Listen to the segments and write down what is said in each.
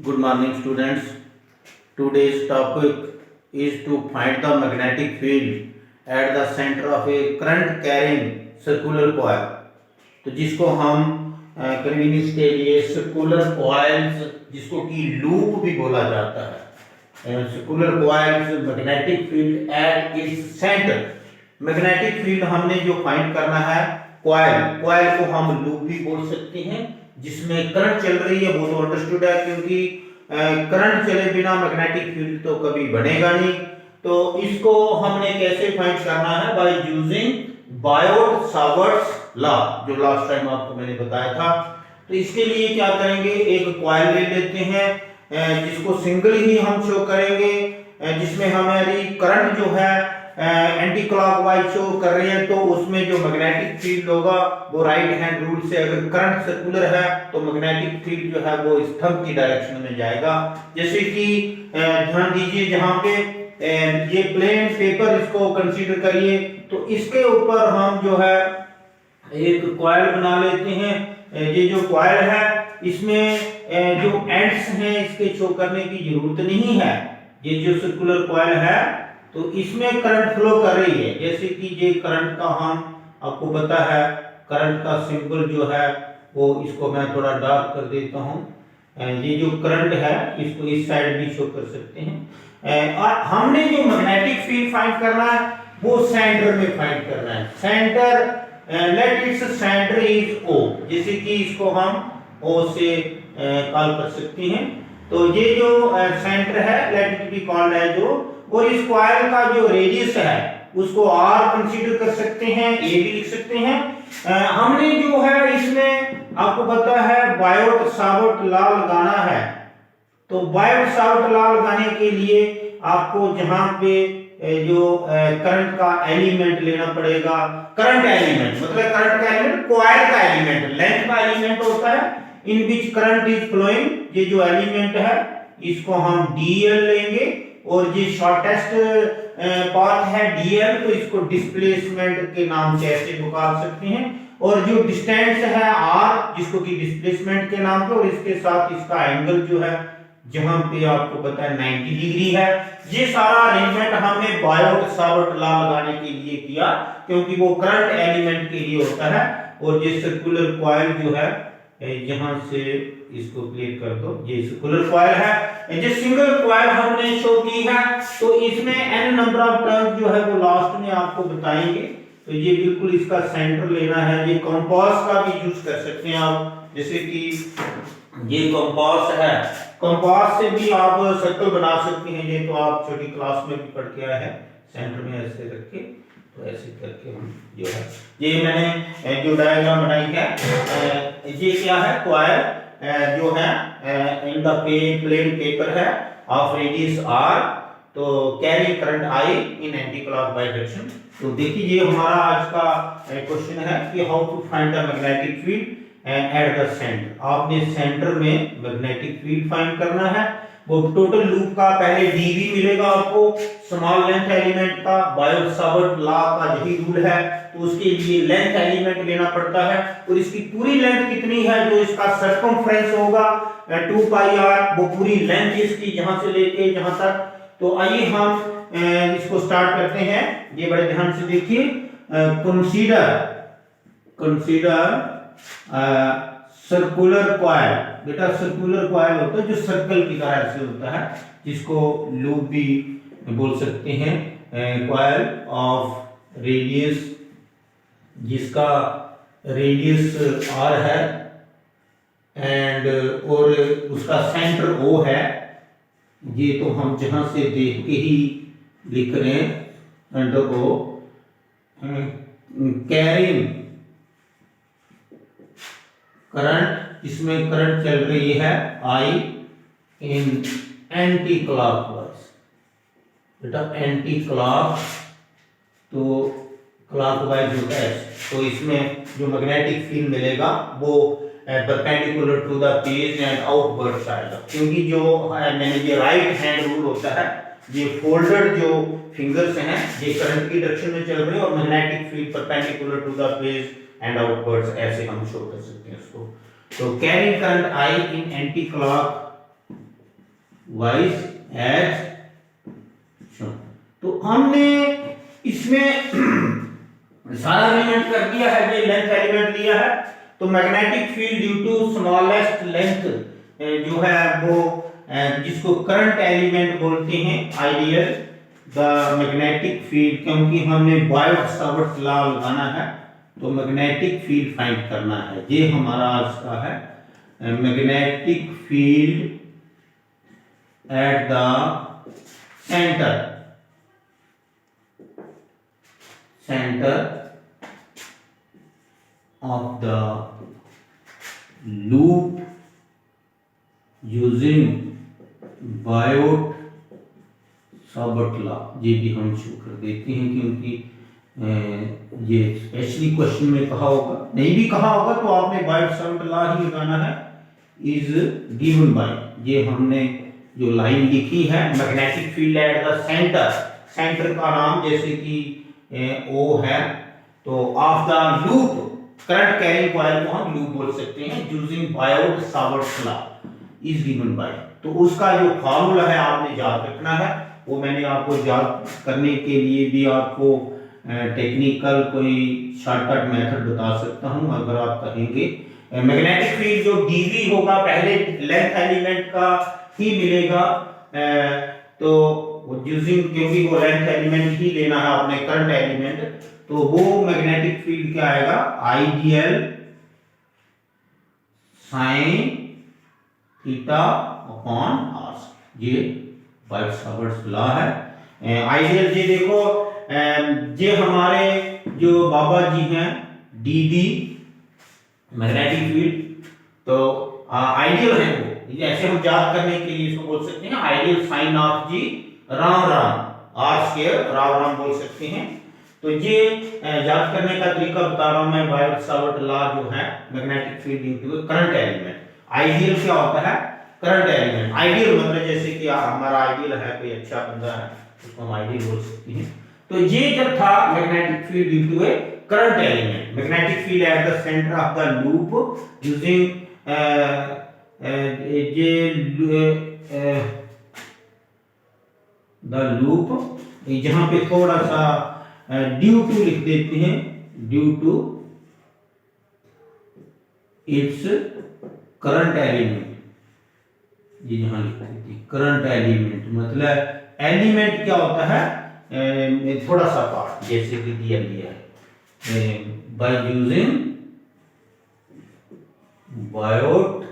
Good morning, students. Today's topic is to find the magnetic field at the center of a current carrying circular coil. तो जिसको हम convenience के लिए circular coils, जिसको कि loop भी बोला जाता है, circular coils magnetic field at its centre. Magnetic field हमने जो फाइंड करना है, कॉइल को हम लूप भी बोल सकते हैं, जिसमें करंट चल रही है। वो तो अंडरस्टूड है, क्योंकि करंट चले बिना मैग्नेटिक फील्ड तो कभी बनेगा नहीं। तो इसको हमने कैसे फाइंड करना है? By using Biot Savart's law, जो लास्ट टाइम आपको मैंने बताया था। तो इसके लिए क्या करेंगे, एक कॉइल ले लेते हैं जिसको सिंगल ही हम शो करेंगे, जिसमें हमारी करंट जो है एंटी क्लॉकवाइज शो कर रही है। तो उसमें जो मैग्नेटिक फील्ड होगा वो राइट हैंड रूल से, अगर करंट सर्कुलर है तो मैग्नेटिक फील्ड जो है वो स्तंभ की डायरेक्शन में जाएगा। जैसे कि ध्यान दीजिए, जहां पे ये प्लेन पेपर, इसको कंसीडर करिए, तो इसके ऊपर हम जो है एक कॉइल बना लेते हैं। ये जो कॉइल है, इसमें जो एंड्स हैं इसके शो करने की जरूरत नहीं है। ये जो सर्कुलर कॉइल है तो इसमें करंट फ्लो कर रही है। जैसे कि ये करंट का, हम आपको पता है करंट का सिंबल जो है वो, इसको मैं थोड़ा डार्क कर देता हूं। ये जो करंट है इसको इस साइड भी शो कर सकते हैं। और हमने जो मैग्नेटिक फील्ड फाइंड करना है वो सेंटर में फाइंड करना है। Centre, let its centre is O। जैसे कि इसको हम O से कॉल कर सकते हैं। तो ये जो सेंटर है, let it be called as O। और इस कॉइल का जो रेडियस है उसको R कंसीडर कर सकते हैं, A भी लिख सकते हैं। हमने जो है इसमें आपको पता है बायोट सावर्ट लॉ लगाना है। तो बायोट सावर्ट लॉ लगाने के लिए आपको जहां पे जो करंट का एलिमेंट लेना पड़ेगा। करंट एलिमेंट मतलब करंट का एलिमेंट, कॉइल का एलिमेंट, लेंथ का एलिमेंट होता है इन विच करंट इज फ्लोइंग। ये जो एलिमेंट है इसको हम dl लेंगे, और ये शॉर्टेस्ट पाथ है dl, तो इसको डिस्प्लेसमेंट के नाम से ऐसे पुकार सकते हैं। और जो डिस्टेंस है r, जिसको कि डिस्प्लेसमेंट के नाम पे, और इसके साथ इसका एंगल जो है जहां पे आपको पता है 90 डिग्री है। ये सारा अरेंजमेंट हमने बायोट सावर्ट लॉ लगाने के लिए किया, क्योंकि वो करंट एलिमेंट के लिए होता है। और ये सर्कुलर कॉइल जो है, यहां से इसको क्लियर कर दो, ये सर्कुलर कॉइल है। ये सिंगल कॉइल हमने शो की है, तो इसमें n नंबर ऑफ टर्न जो है वो लास्ट में आपको बताएंगे। तो ये बिल्कुल इसका सेंटर लेना है। ये कंपास का भी यूज कर सकते हैं आप, जैसे कि ये कंपास है, कंपास से भी आप सर्कल बना सकते हैं। ये तो आप छोटी क्लास में भी पढ़ के आए हैं। सेंटर में ऐसे रख के, तो ऐसे करके हम जो है, ये मैंने जो डायग्राम बनाई है, ये क्या है, कॉइल जो है इन द प्लेन पेपर है ऑफ रेडियस r, तो carry current I in anti clockwise direction. तो देखिए, ये हमारा आज का क्वेश्चन है कि how to find the magnetic field at the centre. आपने सेंटर में मैग्नेटिक फील्ड फाइंड करना है। वो टोटल लूप का पहले dv मिलेगा आपको, स्मॉल लेंथ एलिमेंट का। बायोट सावर्ट लॉ का यही रूल है, तो उसके लिए लेंथ एलिमेंट लेना पड़ता है। और इसकी पूरी लेंथ कितनी है, जो इसका सर्कमफ्रेंस होगा 2 पाई r, वो पूरी लेंथ इसकी जहां से लेके जहां तक। तो आइए हम इसको स्टार्ट करते हैं। ये बड़े ध्यान से देखिए। Consider circular coil. बेटा सर्कुलर कॉइल होता है जो सर्कल की तरह से होता है, जिसको लूप भी बोल सकते हैं। कॉइल ऑफ रेडियस, जिसका रेडियस r है, एंड और उसका सेंटर O है। ये तो हम जहां से देख के ही लिख रहे हैं, एंड O कैरिंग करंट, इसमें करंट चल रही है I इन एंटी क्लॉकवाइज। बेटा एंटी क्लॉक, तो क्लॉकवाइज होता है, तो इसमें जो मैग्नेटिक फील्ड मिलेगा वो perpendicular to the page and outward आएगा। क्योंकि जो मैंने ये राइट हैंड रूल होता है, ये फोल्डेड जो फिंगर्स हैं ये करंट की डायरेक्शन में चल रहे हैं, और magnetic field perpendicular to the page and outwards, ऐसे हम शो कर सकते हैं उसको। तो carrying current I in anti clock wise as shown. तो हमने इसमें सारा एलिमेंट कर दिया है, ये लेंथ एलिमेंट लिया है। तो magnetic field due to smallest length जो है वो जिसको करंट एलिमेंट बोलते हैं, आइडियल द मैग्नेटिक फील्ड, क्योंकि हमने बायोट-सावर्ट लॉ लगाना है तो मैग्नेटिक फील्ड फाइंड करना है। ये हमारा आज का है magnetic field at the centre of the loop using Biot-Savart law. ये भी हम शो कर देते हैं क्योंकि ये स्पेशली क्वेश्चन में कहा होगा, नहीं भी कहा होगा तो आपने बायोट-सावर्ट लॉ ही लगाना है। इज गिवन बाय, ये हमने जो लाइन लिखी है magnetic field at the centre, centre का नाम जैसे कि ओ है तो of the loop current carrying coil को हम लूप बोल सकते हैं, using Biot-Savart law is given by. तो उसका जो फार्मूला है आपने याद रखना है, वो मैंने आपको याद करने के लिए भी आपको टेक्निकल कोई शॉर्टकट मेथड बता सकता हूं। अगर आप कहेंगे मैग्नेटिक फील्ड जो डीवी होगा पहले लेंथ एलिमेंट का ही मिलेगा, तो यूजिंग, क्योंकि वो लेंथ एलिमेंट ही लेना है आपने करंट एलिमेंट, तो वो मैग्नेटिक फील्ड क्या आएगा, ideal sine theta upon R. ये बायोट-सावर्ट लॉ है। आइडियल ये देखो, ये हमारे जो बाबा जी हैं डीबी मैग्नेटिक फील्ड, तो आइडियल है वो, ऐसे हम याद करने के लिए इसको बोल सकते हैं आइडियल साइन ऑफ जी राम राम, आर स्क्वायर राम राम बोल सकते हैं। तो ये याद करने का तरीका बता रहा हूं मैं। बायोट-सावर्ट लॉ जो है magnetic field into current element, ideal क्या होता है, करंट एलिमेंट। आइडियल मतलब जैसे कि हमारा आइडियल है कोई अच्छा बंदा है, उसको हम आइडियल बोल सकते हैं। तो ये जब था magnetic field into a current element, magnetic field at the centre of the loop using the loop, जहां पे थोड़ा सा ड्यू टू लिख देते हैं, due to its current element, ये यहां लिख देते हैं करंट एलिमेंट, मतलब एलिमेंट क्या होता है, थोड़ा सा पार्ट जैसे कि दिया गया है बाय यूजिंग बायोट-सावर्ट,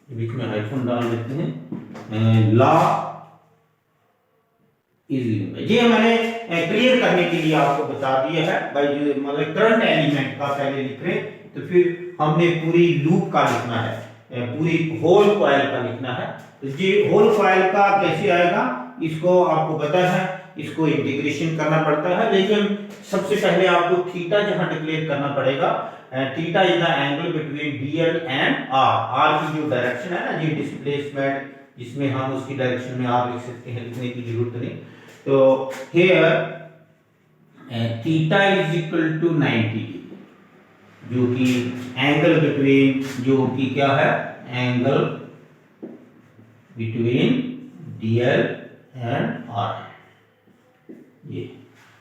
बीच में हाइफन डाल देते हैं, लॉ इज, ये मैंने क्लियर करने के लिए आपको बता दिया है। भाई मतलब करंट एलिमेंट का पहले लिख रहे, तो फिर हमने पूरी लूप का लिखना है, पूरी होल कॉइल का लिखना है। तो ये होल कॉइल का कैसे आएगा, इसको आपको पता है, इसको इंटीग्रेशन करना पड़ता है, लेकिन सबसे पहले आपको थीटा जहां डिक्लेयर करना पड़ेगा। Theta is the angle between dl and R, R की जो डायरेक्शन है ना, ये डिस्प्लेसमेंट, जिसमें हम उसकी डायरेक्शन में आर लिख सकते हैं, लिखने की जरूरत नहीं। तो here theta is equal to 90, जो कि एंगल बिटवीन, जो कि क्या है, angle between dl and R. ये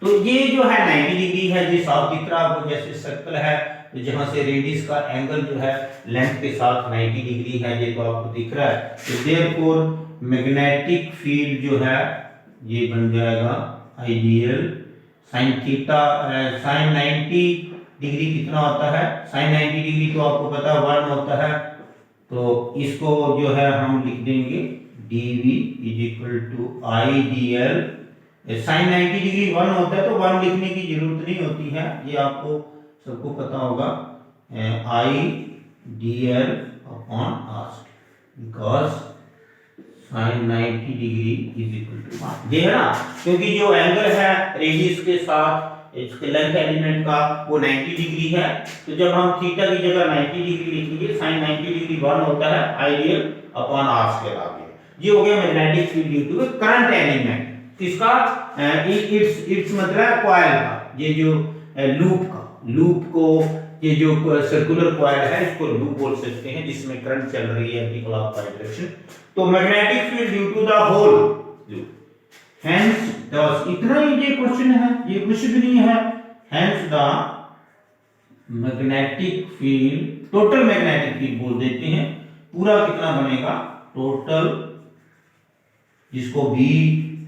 तो ये जो है 90 डिग्री है, ये साफ दिख रहा है, जैसे सर्कल है, तो जहां से रेडियस का एंगल जो है लेंथ के साथ 90 डिग्री है, ये तो आपको दिख रहा है। तो देयरफॉर मैग्नेटिक फील्ड जो है ये बन जाएगा ideal sine theta, sine 90 degree कितना होता है, साइन 90 डिग्री तो आपको पता है 1 होता है, तो इसको जो है हम लिख देंगे dv is equal to ideal, sine 90 degree 1 होता है तो 1 लिखने की जरूरत नहीं होती है, ये आपको सबको पता होगा, ideal upon R, because sine 90 degree is equal to 1, ये है ना, क्योंकि जो एंगल है रेडियस के साथ इसके लेंथ एलिमेंट का वो 90 डिग्री है, तो जब हम थीटा की जगह 90 डिग्री लिखेंगे, साइन 90 डिग्री 1 होता है आइडियल अपॉन आर स्क्वायर आ गया। ये हो गया magnetic field due to current element, इसका इट्स मतलब कॉइल का, ये जो लूप को ये जो सर्कुलर कॉइल है इसको लूप बोल सकते हैं जिसमें करंट चल रही है एंटी क्लॉकवाइज डायरेक्शन। तो magnetic field due to the whole loop, hence the, इतना ही ये क्वेश्चन है, ये कुछ भी नहीं है। Hence the magnetic field, total magnetic field बोल देते हैं, पूरा कितना बनेगा टोटल, जिसको V,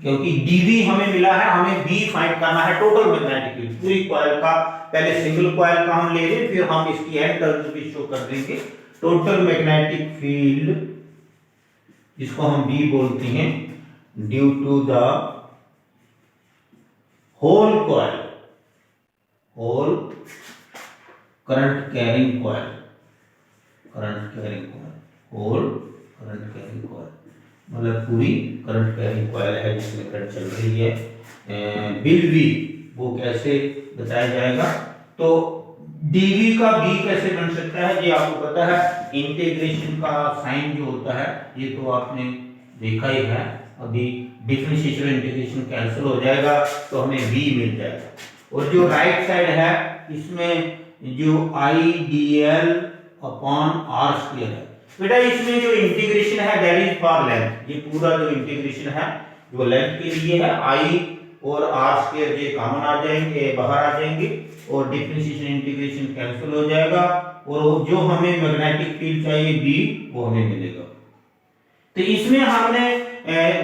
क्योंकि dV हमें मिला है, हमें V फाइंड करना है टोटल मैग्नेटिक फील्ड पूरी कॉइल का। पहले सिंगल कॉइल का हम ले लें, फिर हम इसकी एंड टर्म्स भी शो कर देंगे। टोटल मैग्नेटिक फील्ड जिसको हम V बोलते हैं, due to the whole coil, whole current carrying coil, current carrying coil, whole current carrying coil मतलब पूरी करंट कैरिंग कॉइल है जिसमें करंट चल रही है। बिल V वो कैसे बताया जाएगा, तो dV का V कैसे बन सकता है ये आपको पता है। इंटीग्रेशन का साइन जो होता है ये तो आपने देखा ही है, अभी डिफरेंशिएशन इंटीग्रेशन कैंसिल हो जाएगा तो हमें V मिल जाएगा। और जो राइट साइड है इसमें जो IDL अपॉन R स्क्वायर है, बेटा इसमें जो इंटीग्रेशन है दैट इज फॉर लेंथ, ये पूरा जो इंटीग्रेशन है जो लेंथ के लिए है, I और R स्क्वायर ये कॉमन आ जाएंगे, बाहर आ जाएंगे और डिफरेंशिएशन इंटीग्रेशन कैंसिल हो जाएगा और जो हमें मैग्नेटिक फील्ड चाहिए B वो हमें मिलेगा। तो इसमें हमने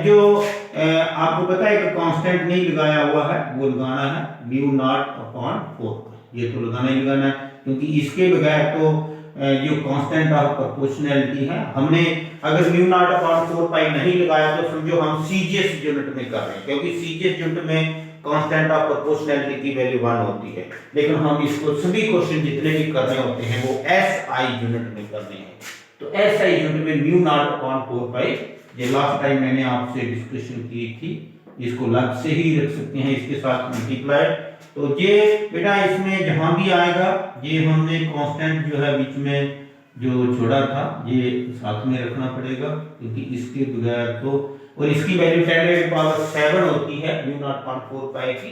जो आपको पता है कि कांस्टेंट नहीं लगाया हुआ है, वो लगाना है म्यू नॉट अपॉन 4, ये तो लगाना ही लगाना है क्योंकि इसके बगैर तो जो कांस्टेंट ऑफ प्रोपोर्शनैलिटी है, हमने अगर म्यू नॉट अपॉन 4 पाई नहीं लगाया तो समझो हम सीजीएस यूनिट में कर रहे हैं, क्योंकि सीजीएस यूनिट में कांस्टेंट ऑफ प्रोपोर्शनैलिटी की वैल्यू 1 होती है, लेकिन हम इसको सभी क्वेश्चन जितने भी कर रहे होते हैं वो एसआई यूनिट में करने हैं। तो एसआई यूनिट में म्यू नॉट अपॉन 4 पाई, ये लास्ट टाइम मैंने आपसे डिस्कशन की थी, इसको लग से ही रख सकते हैं इसके साथ मल्टीप्लाई। तो ये बेटा इसमें जहां भी आएगा ये हमने कांस्टेंट जो है बीच में जो छोड़ा था ये साथ में रखना पड़ेगा क्योंकि इसके बगैर तो, और इसकी वैल्यू 10⁻⁷ होती है म्यू नॉट अपॉन 4 पाई की।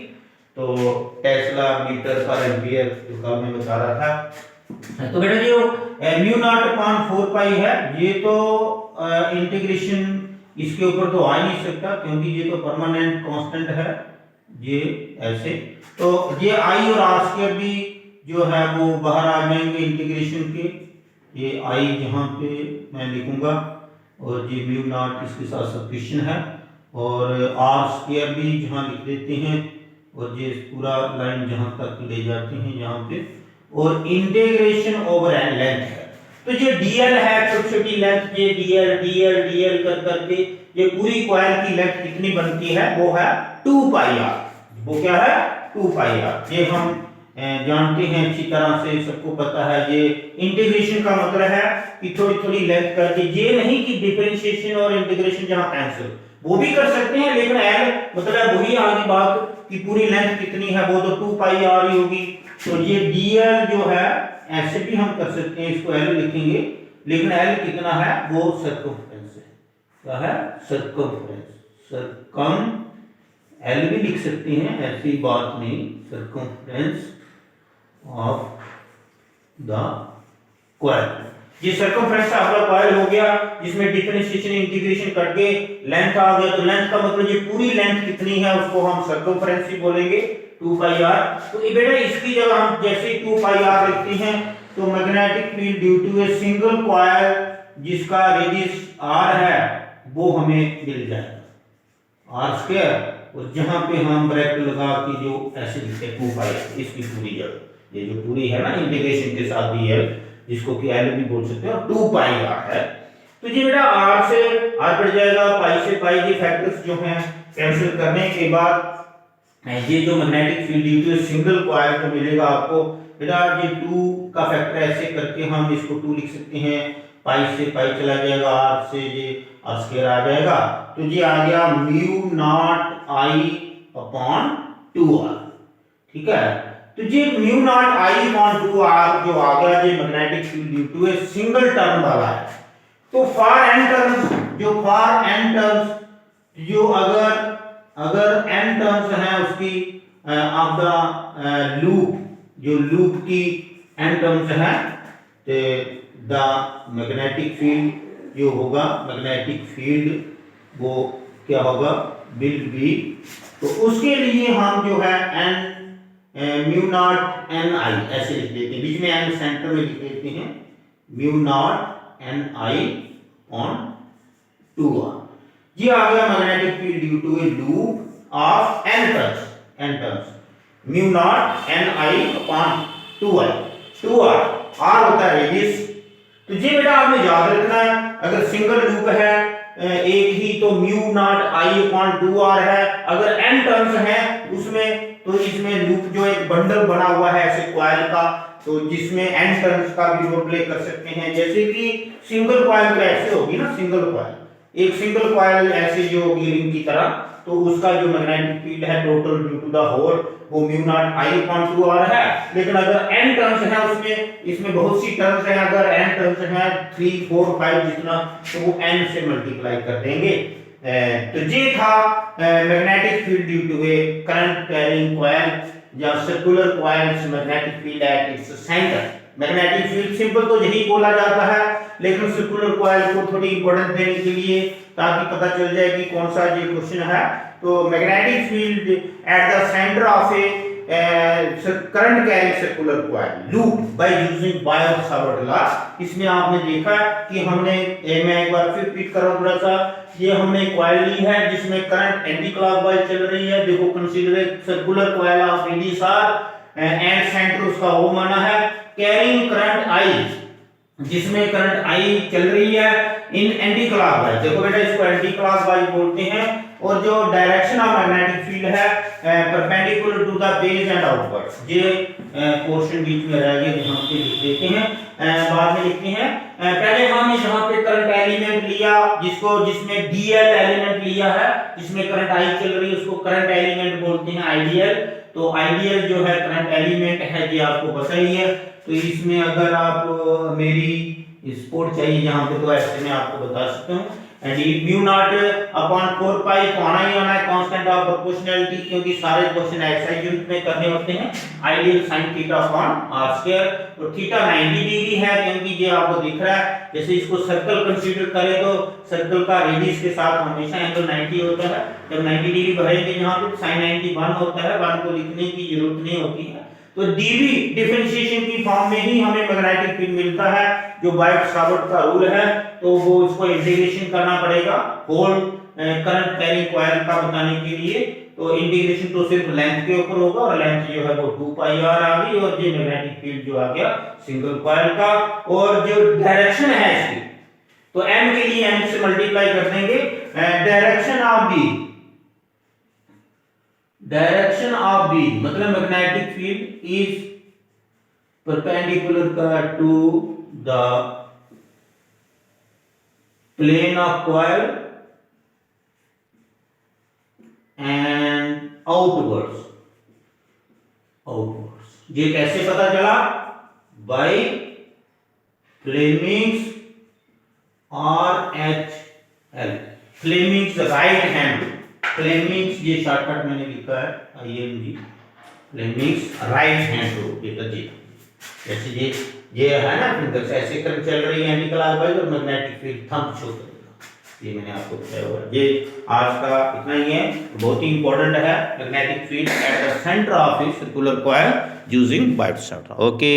तो टेस्ला मीटर पर एम्पीयर जो कल मैं बता रहा था। तो बेटा जो म्यू नॉट अपॉन 4 पाई है ये तो इंटीग्रेशन इसके ऊपर तो आ नहीं सकता क्योंकि ये तो परमानेंट कांस्टेंट है, ये ऐसे। तो ये आई और आर स्क्वायर भी जो है वो बाहर आ जाएंगे इंटीग्रेशन के, ये आई जहां पे मैं लिखूंगा और ये म्यू नॉट इसके साथ सब्स्टिट्यूशन है और आर स्क्वायर भी जहां लिख देते हैं और ये पूरा लाइन जहां तक ले जाते हैं यहाँ पे, और इंटीग्रेशन ओवर एन लेंथ है। तो ये डीएल है, छोटी छोटी लेंथ, ये डीएल डीएल डीएल कर करके ये पूरी कॉइल की लेंथ कितनी बनती है वो है 2 पाई आर। वो क्या है 2 पाई आर, ये हम जानते हैं अच्छी तरह से, सबको पता है। ये इंटीग्रेशन का मतलब है कि थोड़ी थोड़ी लेंथ करके, ये नहीं कि डिफरेंशिएशन और इंटीग्रेशन जहां कैंसिल वो भी कर सकते हैं, लेकिन एल मतलब वही आगे बात कि पूरी लेंथ कितनी है वो तो 2 पाई आर ही होगी। तो ये डीएल जो है ऐसे भी हम कर सकते हैं, इसको एल लिखेंगे, लेकिन एल कितना है वो सर्कमफ्रेंस है, क्या है सर्कमफ्रेंस, सर्कम एल भी लिख सकते हैं, ऐसी बात नहीं, सर्कमफ्रेंस ऑफ द कॉइल। ये सर्कमफ्रेंस ऑफ द कॉइल हो गया जिसमें डिफरेंशिएशन इंटीग्रेशन कट के लेंथ आ गया। तो लेंथ का मतलब ये पूरी लेंथ कितनी है उसको हम सर्कमफ्रेंस ही बोलेंगे 2 पाई आर। तो ये बेटा इसकी जगह हम जैसे 2 पाई आर लिखते हैं तो magnetic field due to a single coil जिसका रेडियस r है वो हमें मिल जाएगा r स्क्वायर, और जहां पे हम ब्रैकेट लगा के जो ऐसे लिखते हैं 2 पाई इसकी पूरी जगह, ये जो पूरी है ना इंटीग्रेशन के साथ भी है जिसको कि एल भी बोल सकते हो, 2 पाई आर है। तो ये बेटा r से r बढ़ जाएगा, पाई से पाई, ये फैक्टर्स जो हैं कैंसिल करने के बाद ये जो magnetic field due to single coil को मिलेगा आपको बेटा, ये 2 का फैक्टर ऐसे करके हम इसको 2 लिख सकते हैं, पाई से पाई चला जाएगा, r से ये r स्क्वायर आ जाएगा। तो ये आ गया mu naught I upon 2r, ठीक है। तो ये mu naught I upon 2r जो आ गया ये magnetic field due to a single term वाला है। तो फॉर n टर्म्स, जो फॉर n टर्म्स जो अगर n टर्म्स हैं उसकी ऑफ द लूप, जो लूप की एन टर्म्स है तो द मैग्नेटिक फील्ड जो होगा, मैग्नेटिक फील्ड वो क्या होगा, विल बी, तो उसके लिए हम जो है एन म्यू नॉट एन आई ऐसे लिख देते हैं, बीच में एन सेंटर में लिख देते हैं, mu naught N I on 2r। ये आ गया magnetic field due to a loop of N turns, N turns, mu naught N I upon 2r, 2r, r होता है रेडियस। तो ये बेटा आपने याद रखना है, अगर सिंगल लूप है एक ही तो mu naught I upon 2r है, अगर n टर्न्स हैं उसमें तो इसमें लूप जो एक बंडल बना हुआ है ऐसे कॉइल का, तो जिसमें n टर्न्स का भी रोल प्ले कर सकते हैं। जैसे कि सिंगल कॉइल तो ऐसे होगी ना, सिंगल कॉइल, एक सिंगल कॉइल ऐसे जो होगी रिंग की तरह, तो उसका जो मैग्नेटिक फील्ड है total due to the whole वो mu naught I upon 2r है। लेकिन अगर n टर्न्स है उसमें, इसमें बहुत सी टर्न्स हैं, अगर n टर्न्स हैं 3 4 5 जितना, तो वो n से मल्टीप्लाई कर देंगे। तो ये था magnetic field due to a current carrying coil या circular coils magnetic field at its centre. Magnetic field simple तो यही बोला जाता है, लेकिन सर्कुलर कॉइल को थोड़ी इंपॉर्टेंस देने के लिए, ताकि पता चल जाए कि कौन सा ये क्वेश्चन है। तो magnetic field at the centre of A current carrying circular coil loop by using Biot-Savart law. इसमें आपने देखा कि हमने, मैं एक बार फिर रिपीट कर रहा हूं थोड़ा सा, ये हमने कॉइल ली है जिसमें करंट एंटी क्लॉकवाइज चल रही है। देखो consider a circular coil of radius r and centre उसका O माना है, कैरिंग करंट I, जिसमें करंट I चल रही है इन एंटी क्लॉकवाइज। देखो बेटा इसको एंटी क्लॉकवाइज बोलते हैं, और जो डायरेक्शन ऑफ मैग्नेटिक फील्ड है perpendicular to the base and outward. ये पोर्शन बीच में रह गया, यहाँ पे लिख देते हैं, बाद में लिखते हैं। पहले हमने यहाँ पे करंट एलिमेंट लिया जिसमें DL एलिमेंट लिया है, जिसमें करंट I चल रही है, उसको करंट एलिमेंट बोलते हैं आइडियल। तो आइडियल जो है करंट एलिमेंट है, ये आपको पता ही है। तो इसमें अगर आप मेरी सपोर्ट चाहिए यहाँ पे, तो ऐसे मैं आपको बता सकता हूँ, एंड म्यू नॉट अपॉन 4 पाई तो आना ही आना है कांस्टेंट ऑफ प्रोपोर्शनैलिटी, क्योंकि सारे क्वेश्चन एक्सरसाइज यूनिट में करने होते हैं। Ideal sin theta upon r square, और थीटा 90 डिग्री है, क्योंकि ये आपको दिख रहा है, जैसे इसको सर्कल कंसीडर करें तो सर्कल का रेडियस के साथ हमेशा एंगल 90 होता है। जब 90 डिग्री बढ़ेगी यहाँ पे sin 90 1 होता है, 1 को लिखने की जरूरत नहीं होती है। तो डीवी डिफरेंशिएशन की फॉर्म में ही हमें मैग्नेटिक फील्ड मिलता है, जो बायो-सावर्ट का रूल है। तो वो इसको इंटीग्रेशन करना पड़ेगा होल करंट कैरिंग कॉइल का बताने के लिए। तो इंटीग्रेशन तो सिर्फ लेंथ के ऊपर होगा, और लेंथ जो है वो 2 पाई r आ गई, और ये मैग्नेटिक फील्ड जो आ गया सिंगल कॉइल का। और जो डायरेक्शन है इसकी, तो m के लिए m से मल्टीप्लाई कर देंगे। डायरेक्शन ऑफ B मतलब magnetic field is perpendicular to the plane of coil and outwards. ये कैसे पता चला? By Fleming's RHL, Fleming's right hand. Fleming's ये शॉर्टकट मैंने लिखा है IMG, Fleming's right hand rule बेटा जी। जैसे ये है ना फिंगर्स ऐसे कर चल रही है एंटी क्लॉकवाइज, और मैग्नेटिक फील्ड थंब शो करेगा। ये मैंने आपको बताया हुआ है। ये आज का इतना ही है, बहुत ही इंपॉर्टेंट है magnetic field at the centre of a circular coil using Biot-Savart. Okay.